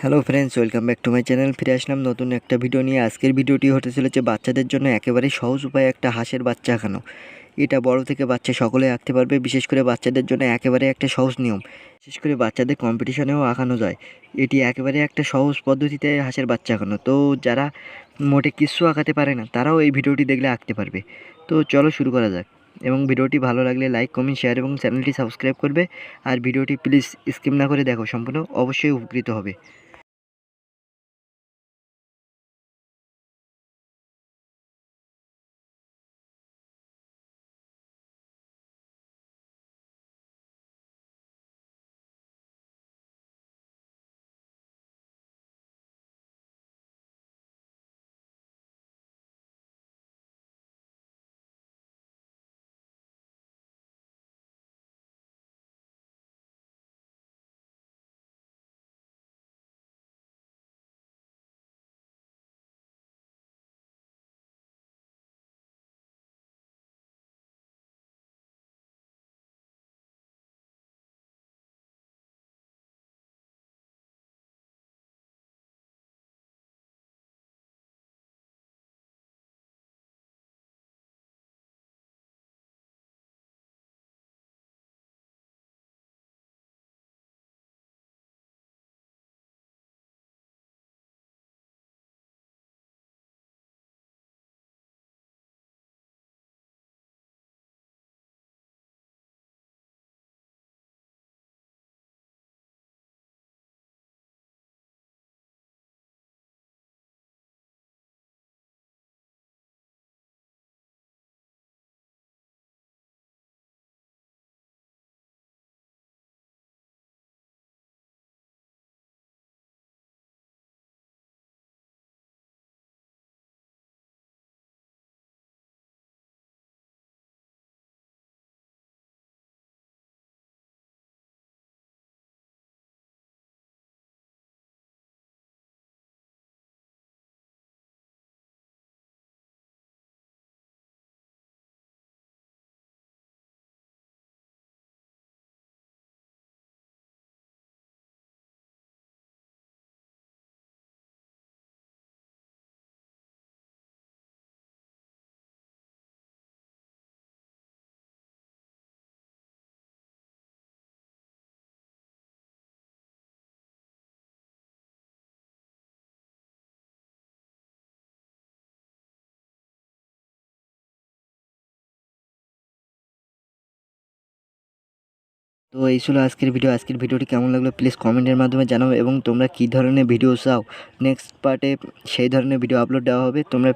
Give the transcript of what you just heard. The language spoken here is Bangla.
Hello friends, welcome back to my channel. ফিরে আসলাম নতুন একটা ভিডিও নিয়ে। আজকের ভিডিওটি হতে চলেছে বাচ্চাদের জন্য একেবারে সহজ উপায়ে একটা হাঁসের বাচ্চা আঁকানো। এটা বড় থেকে বাচ্চা সকলে আঁকতে পারবে। বিশেষ করে বাচ্চাদের জন্য একেবারে একটা সহজ নিয়ম। বিশেষ করে বাচ্চাদের কম্পিটিশনেও আঁকানো যায়। এটি একেবারে একটা সহজ পদ্ধতিতে হাঁসের বাচ্চা আঁকানো। তো যারা মোটে কিচ্ছু আঁকাতে পারে না তারাও এই ভিডিওটি দেখলে আঁকতে পারবে। তো চলো শুরু করা যাক। এবং ভিডিওটি ভালো লাগলে লাইক, কমেন্ট, শেয়ার এবং চ্যানেলটি সাবস্ক্রাইব করবে। আর ভিডিওটি প্লিজ স্কিপ না করে দেখো, সম্পূর্ণ অবশ্যই উপকৃত হবে। তো এই ছিল আজকের ভিডিও। আজকের ভিডিওটি কেমন লাগলো প্লিজ কমেন্টের মাধ্যমে জানাও, এবং তোমরা কী ধরনের ভিডিও চাও নেক্সট পার্টে সেই ধরনের ভিডিও আপলোড দেওয়া হবে। তোমরা